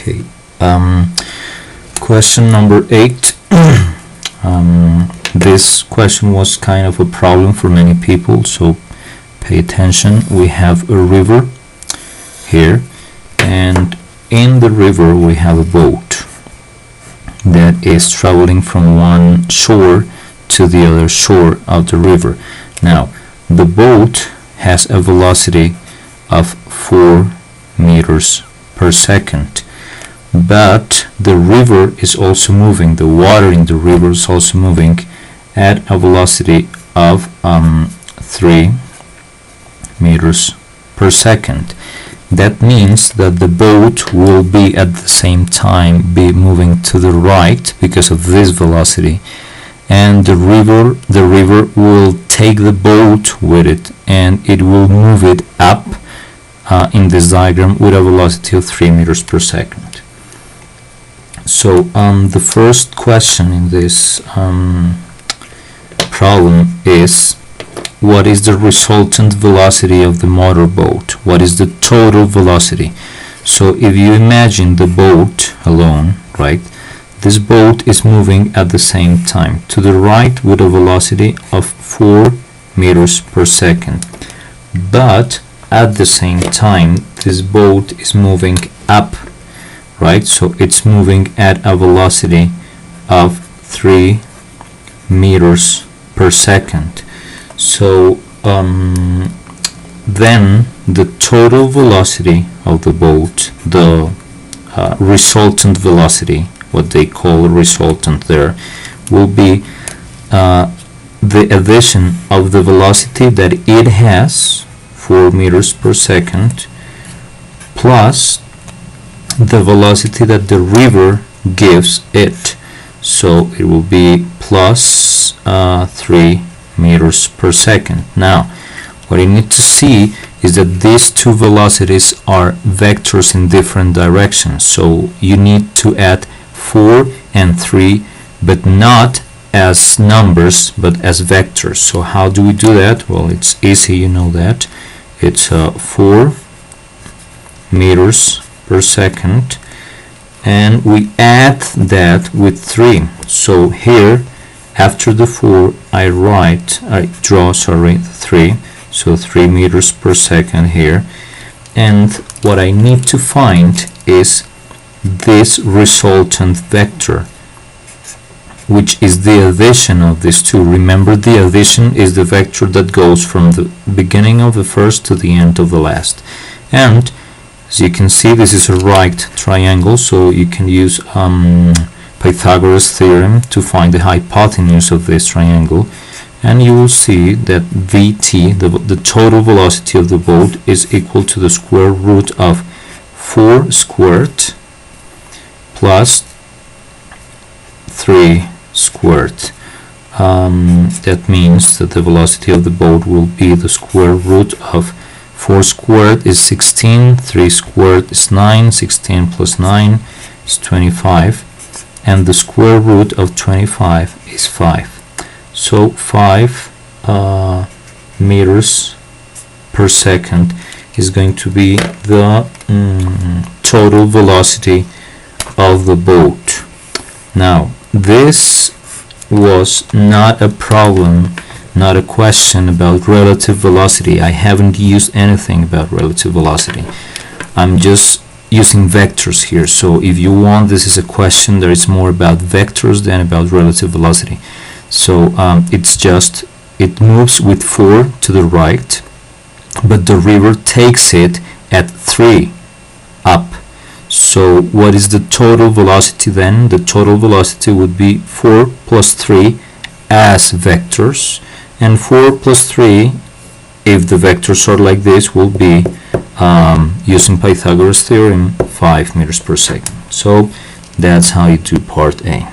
Okay, question number 8. This question was kind of a problem for many people, so pay attention. We have a river here, and in the river we have a boat that is traveling from one shore to the other shore of the river. Now, the boat has a velocity of 4 meters per second, but the river is also moving, the water in the river is also moving at a velocity of 3 meters per second. That means that the boat will be at the same time be moving to the right because of this velocity, and the river will take the boat with it, and it will move it up in this diagram with a velocity of 3 meters per second. So the first question in this problem is, what is the resultant velocity of the motorboat? What is the total velocity? So if you imagine the boat alone, right, this boat is moving at the same time to the right with a velocity of 4 meters per second, but at the same time this boat is moving up, right? So it's moving at a velocity of 3 meters per second. So then the total velocity of the boat, the resultant velocity, what they call resultant there, will be the addition of the velocity that it has, 4 meters per second, plus the velocity that the river gives it. So it will be plus 3 meters per second. Now, what you need to see is that these two velocities are vectors in different directions. So you need to add 4 and 3, but not as numbers, but as vectors. So how do we do that? Well, it's easy, you know that. It's 4 meters per second, and we add that with 3. So here, after the 4, I draw 3, so 3 meters per second here, and what I need to find is this resultant vector, which is the addition of these two. Remember, the addition is the vector that goes from the beginning of the first to the end of the last. And as you can see, this is a right triangle, so you can use Pythagoras theorem to find the hypotenuse of this triangle, and you will see that Vt, the total velocity of the boat, is equal to the square root of 4 squared plus 3 squared. That means that the velocity of the boat will be the square root of 4 squared is 16, 3 squared is 9, 16 plus 9 is 25, and the square root of 25 is 5. So 5 meters per second is going to be the total velocity of the boat. Now, this was not a problem, not a question about relative velocity. I haven't used anything about relative velocity. I'm just using vectors here. So if you want, this is a question that is more about vectors than about relative velocity. So it's just, it moves with 4 to the right, but the river takes it at 3 up. So what is the total velocity then? The total velocity would be 4 plus 3 as vectors, and 4 plus 3, if the vectors are like this, will be, using Pythagoras theorem, 5 meters per second. So that's how you do part A.